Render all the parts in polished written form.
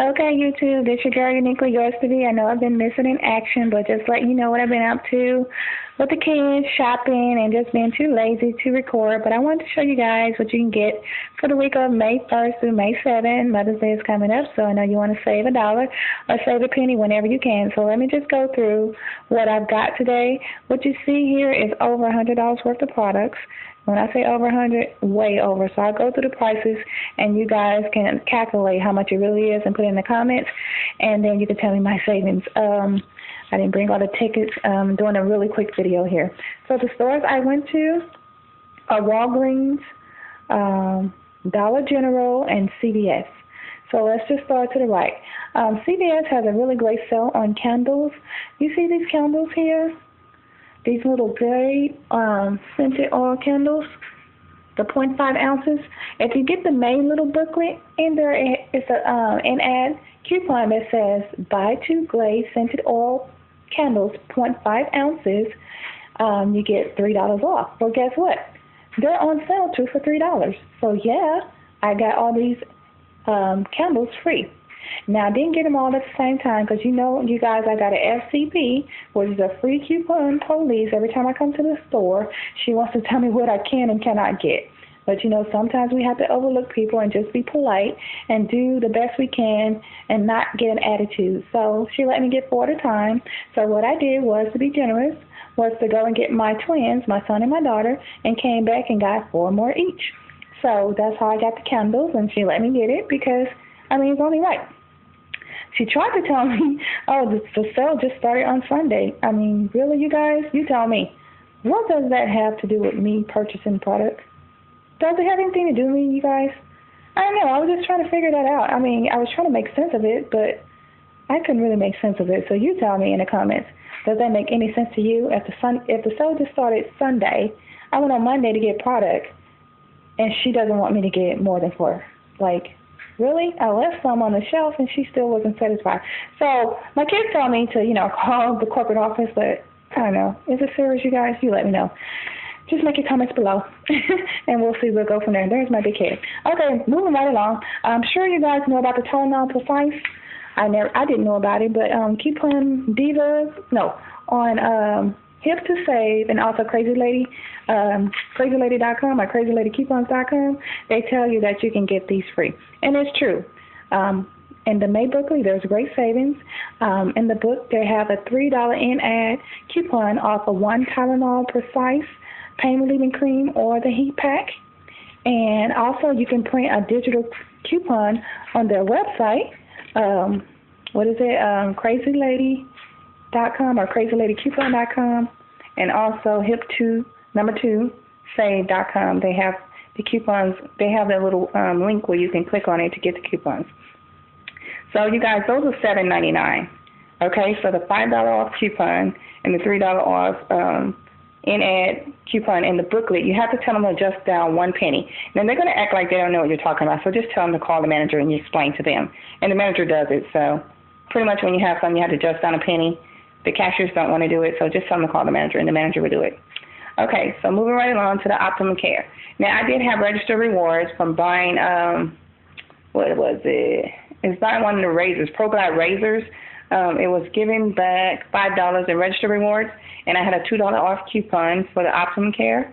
Okay, YouTube, this your girl Uniquely Yours to Be. I know I've been missing in action, but just letting you know what I've been up to with the kids, shopping, and just being too lazy to record. But I wanted to show you guys what you can get for the week of May 1st through May 7th. Mother's Day is coming up, so I know you want to save $1 or save a penny whenever you can. So let me just go through what I've got today. What you see here is over $100 worth of products. When I say over 100, way over. So I'll go through the prices, and you guys can calculate how much it really is and put it in the comments, and then you can tell me my savings. I didn't bring all the tickets. Doing a really quick video here. So the stores I went to are Walgreens, Dollar General, and CVS. So let's just start to the right. CVS has a really great sale on candles. You see these candles here? These little Glade scented oil candles, the 0.5 ounces. If you get the main little booklet in there, it's an ad coupon that says buy 2 Glade scented oil candles, 0.5 ounces. You get $3 off. Well, guess what? They're on sale too for $3. So yeah, I got all these candles free. Now, I didn't get them all at the same time because, you guys, I got an FCP, which is a free coupon police. Every time I come to the store, she wants to tell me what I can and cannot get. But, sometimes we have to overlook people and just be polite and do the best we can and not get an attitude. So she let me get 4 at a time. So what I did was, to be generous, was to go and get my twins, my son and my daughter, and came back and got 4 more each. So that's how I got the candles, and she let me get it because, it's only right. She tried to tell me, the sale just started on Sunday. Really, you guys? You tell me. What does that have to do with me purchasing products? Does it have anything to do with me, you guys? I don't know. I was just trying to figure that out. I was trying to make sense of it, but I couldn't really make sense of it. So you tell me in the comments. Does that make any sense to you? If the sale just started Sunday, I went on Monday to get product, and she doesn't want me to get more than 4. Really? I left some on the shelf, and she still wasn't satisfied. So my kids told me to, call the corporate office, but I don't know. Is it serious, you guys? You let me know. Just make your comments below, and we'll see. We'll go from there. There's my big head. Okay, moving right along. I'm sure you guys know about the Tylenol Precise. I didn't know about it, but Coupon Divas, on Hip to Save, and also Crazy Lady, CrazyLady.com or CrazyLadyCoupons.com, they tell you that you can get these free. And it's true. In the May booklet, there's great savings. In the book, they have a $3 in-ad coupon off of 1 Tylenol Precise Pain Relieving Cream or the Heat Pack. And also, you can print a digital coupon on their website. CrazyLady.com or CrazyLadyCoupon.com, and also Hip2Save.com. They have the coupons. They have that little link where you can click on it to get the coupons. So you guys, those are $7.99. Okay, so the $5 off coupon and the $3 off in-ad coupon in the booklet, you have to tell them to adjust down 1 penny. Now they're going to act like they don't know what you're talking about, so just tell them to call the manager and you explain to them. And the manager does it. So pretty much when you have something, you have to adjust down a penny. The cashiers don't want to do it, so just tell them to call the manager, and the manager will do it. Okay, so moving right along to the Optimum Care. Now, I did have registered rewards from buying, what was it? It's buying one of the razors, ProGlide razors. It was giving back $5 in registered rewards, and I had a $2 off coupon for the Optimum Care,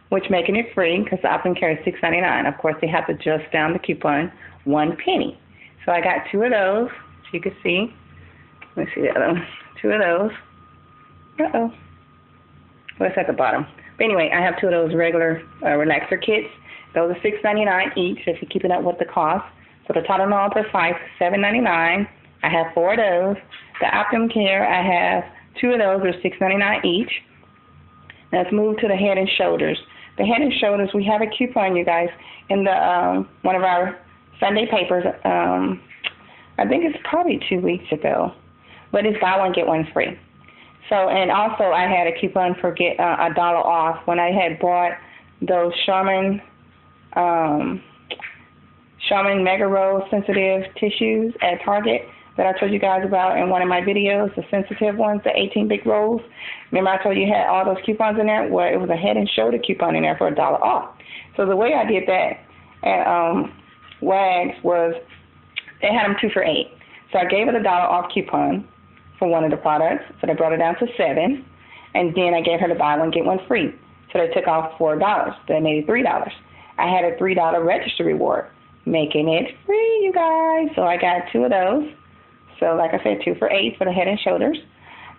which making it free because the Optimum Care is $6.99. Of course, they have to adjust down the coupon 1 penny. So I got 2 of those, so you can see. Let me see the other one. 2 of those. Uh-oh. Well, it's at the bottom. But anyway, I have 2 of those regular relaxer kits. Those are $6.99 each if you're keeping up with the cost. So the Tylenol Precise, $7.99. I have 4 of those. The Optimum Care, I have 2 of those, are $6.99 each. Now let's move to the Head and Shoulders. The Head and Shoulders, we have a coupon, you guys, in the one of our Sunday papers. I think it's probably 2 weeks ago. But it's buy one, get one free. So, and also I had a coupon for get $1 off when I had bought those Charmin Mega Roll sensitive tissues at Target that I told you guys about in one of my videos, the sensitive ones, the 18 big rolls. Remember I told you had all those coupons in there? Well, it was a Head and Shoulder coupon in there for $1 off. So the way I did that at WAGS was They had them 2 for $8. So I gave it a $1 off coupon for one of the products. So they brought it down to $7. And then I gave her the buy one, get one free. So they took off $4. They made it $3. I had a $3 register reward, making it free, you guys. So I got 2 of those. So like I said, 2 for $8 for the Head and Shoulders.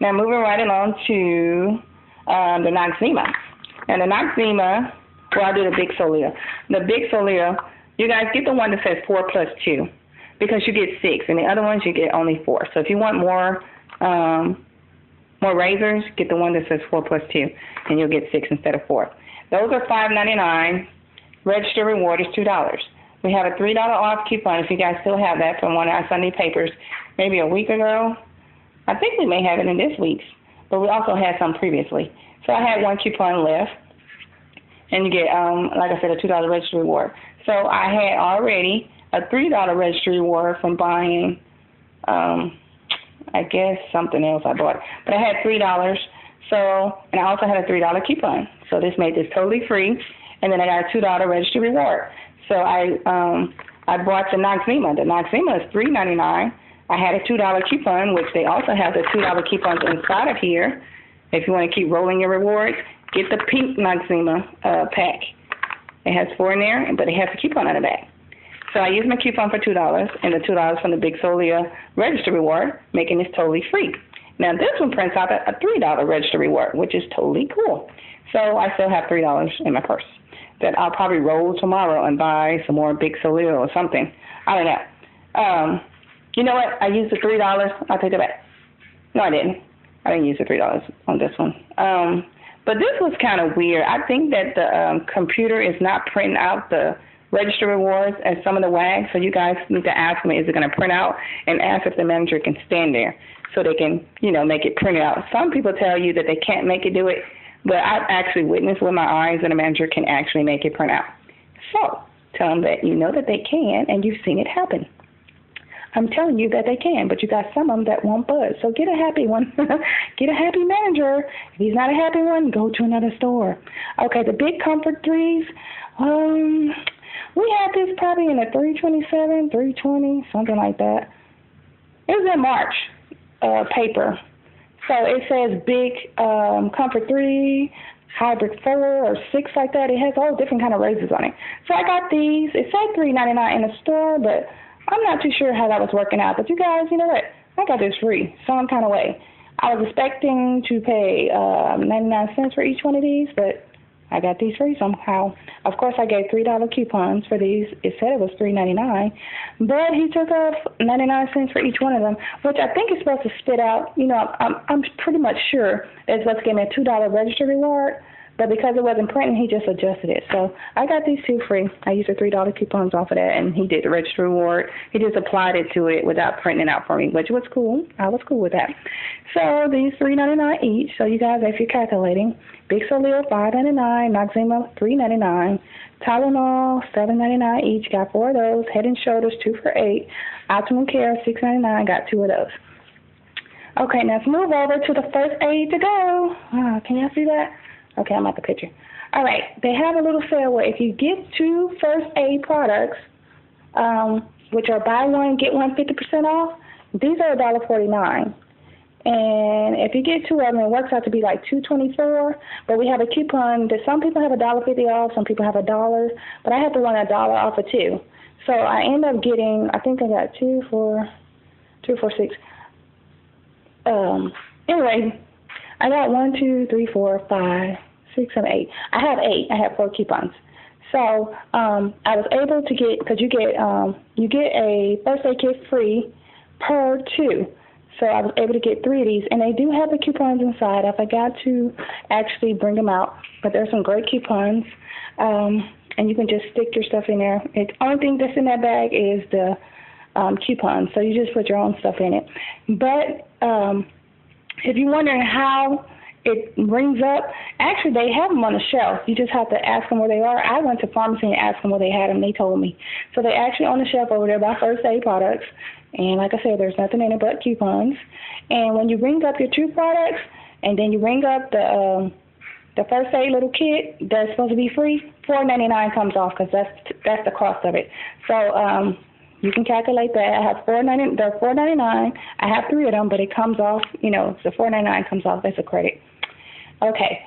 Now moving right along to the Noxzema. And the Noxzema, well, I'll do the Big Soleil. The Big Soleil, you guys get the one that says 4 plus 2 because you get 6, and the other ones you get only 4. So if you want more razors, get the one that says 4 plus 2, and you'll get 6 instead of 4. Those are $5.99. Register reward is $2. We have a $3 off coupon if you guys still have that from one of our Sunday papers maybe a week ago. I think we may have it in this week's, but we also had some previously. So I had one coupon left, and you get, like I said, a $2 register reward. So I had already a $3 register reward from buying, I guess something else I bought. But I had $3. So, and I also had a $3 coupon. So this made this totally free. And then I got a $2 register reward. So I bought the Noxzema. The Noxzema is $3.99. I had a $2 coupon, which they also have the $2 coupons inside of here. If you want to keep rolling your rewards, get the pink Noxzema pack. It has 4 in there, but it has a coupon on the back. So I used my coupon for $2 and the $2 from the Big Soleil register reward, making this totally free. Now this one prints out a $3 register reward, which is totally cool. So I still have $3 in my purse that I'll probably roll tomorrow and buy some more Big Soleil or something. I don't know. You know what? I used the $3. I'll take it back. No, I didn't. I didn't use the $3 on this one. But this was kind of weird. I think that the computer is not printing out the register rewards as some of the WAGs, so you guys need to ask me, is it going to print out, and ask if the manager can stand there so they can, make it print out. Some people tell you that they can't make it do it, but I've actually witnessed with my eyes that a manager can actually make it print out. So tell them that you know that they can and you've seen it happen. I'm telling you that they can, but you got some of them that won't budge. So get a happy one. Get a happy manager. If he's not a happy one, go to another store. Okay, the Big Comfort 3s. We had this probably in a 327, 320, something like that. It was in March paper. So it says Big Comfort 3, Hybrid 4 or 6 like that. It has all different kind of razors on it. So I got these. It said $3.99 in the store, but I'm not too sure how that was working out. But you guys, you know what? I got this free some kind of way. I was expecting to pay 99 cents for each one of these, but I got these free somehow. Of course, I gave $3 coupons for these. It said it was $3.99, but he took off 99 cents for each one of them, which I think is supposed to spit out. I'm pretty much sure it's supposed to give me a $2 register reward, but because it wasn't printing, he just adjusted it. So I got these 2 free. I used the $3 coupons off of that, and he did the register reward. He just applied it to it without printing it out for me, which was cool. I was cool with that. So these $3.99 each. So you guys, if you're calculating, Big Soleil $5.99, Noxzema $3.99, Tylenol $7.99 each. Got 4 of those. Head and Shoulders 2 for $8. Optimum Care $6.99. Got 2 of those. Okay, now let's move over to the First Aid to Go. Can y'all see that? Okay, I'm at the picture. All right, they have a little sale where if you get 2 First Aid products, which are buy one, get one 50% off, these are $1.49. And if you get 2 of them, it works out to be like $2.24. But we have a coupon that some people have $1.50 off, some people have $1, but I have to run $1 off of 2. So I end up getting, I think I got 2 for 6. Anyway, I got 1, 2, 3, 4, 5, 6, 7, 8. I have 8. I have 4 coupons. So I was able to get, because you get a First Aid kit free per 2. So I was able to get 3 of these, and they do have the coupons inside. I forgot to actually bring them out, but there's some great coupons, and you can just stick your stuff in there. The only thing that's in that bag is the coupons, so you just put your own stuff in it. But if you're wondering how it rings up, actually they have them on the shelf. You just have to ask them where they are. I went to pharmacy and asked them where they had them. They told me. So they're actually on the shelf over there by First Aid products. And like I said, there's nothing in it but coupons. And when you ring up your 2 products, and then you ring up the First Aid little kit that's supposed to be free, $4.99 comes off because that's the cost of it. So You can calculate that. I have they're $4.99. I have 3 of them, but it comes off, the $4.99 comes off as a credit. Okay.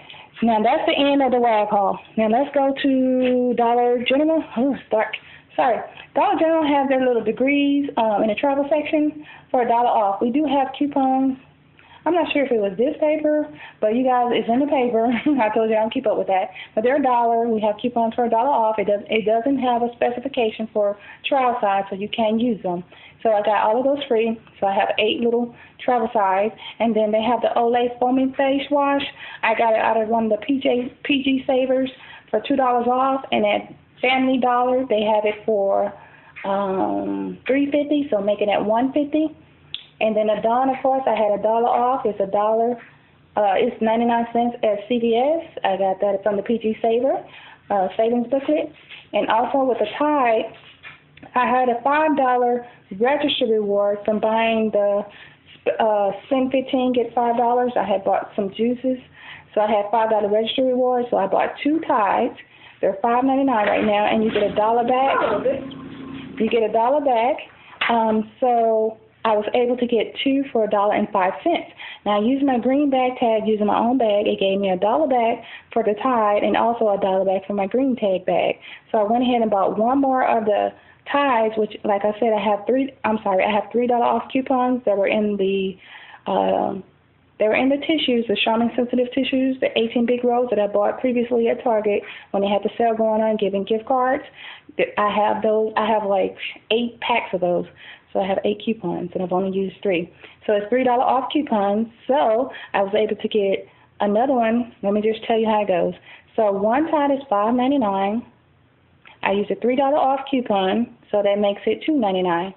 Now that's the end of the WAG haul. Now let's go to Dollar General. Oh, it's dark. Sorry. Dollar General has their little degrees in the travel section for $1 off. We do have coupons. I'm not sure if it was this paper, but you guys, it's in the paper. I told you I don't keep up with that. But they're $1. We have coupons for $1 off. It doesn't have a specification for trial size, so you can use them. So I got all of those free. So I have 8 little travel size. And then they have the Olay foaming face wash. I got it out of one of the PG Savers for $2 off. And at Family Dollar, they have it for $3.50, so make it at $1.50. And then a Dawn, of course, I had $1 off. It's $1. It's 99 cents at CVS. I got that from the PG Saver savings booklet. And also with the Tide, I had a $5 register reward from buying the spend 15 get $5. I had bought some juices, so I had $5 register reward. So I bought 2 Tides. They're $5.99 right now, and you get $1 back. You get $1 back. So I was able to get 2 for $1.05. Now, I used my green bag tag, using my own bag. It gave me $1 back for the Tide and also $1 back for my green tag bag. So I went ahead and bought one more of the Tides, which, like I said, I have $3 off coupons that were in the tissues, the Charmin sensitive tissues, the 18 big rolls that I bought previously at Target when they had the sale going on, giving gift cards. I have those. I have like 8 packs of those. So I have 8 coupons, and I've only used 3. So it's $3 off coupons. So I was able to get another one. Let me just tell you how it goes. So one Tide is $5.99. I used a $3 off coupon, so that makes it $2.99.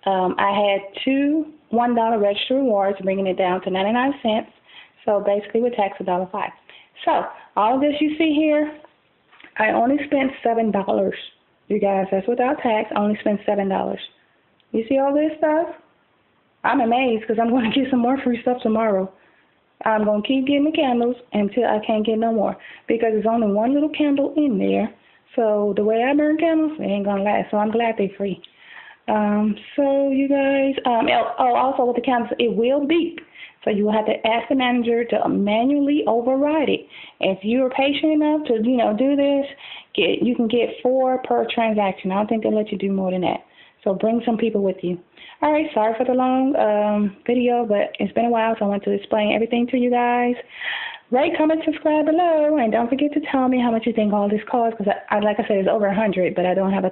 I had 2 $1 register rewards, bringing it down to 99 cents. So basically, with tax, $1.05. So all of this you see here, I only spent $7. You guys, that's without tax. I only spent $7. You see all this stuff? I'm amazed because I'm going to get some more free stuff tomorrow. I'm going to keep getting the candles until I can't get no more because there's only one little candle in there. So the way I burn candles, they ain't going to last. So I'm glad they're free. So you guys, also with the candles, it will beep. So you will have to ask the manager to manually override it. If you're patient enough to, do this, you can get 4 per transaction. I don't think they'll let you do more than that. So bring some people with you. All right, sorry for the long video, but it's been a while, so I want to explain everything to you guys. Rate, comment, subscribe below, and don't forget to tell me how much you think all this costs, because like I said, it's over 100, but I don't have a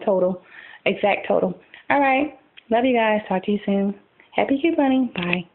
exact total. All right, love you guys. Talk to you soon. Happy couponing. Bye.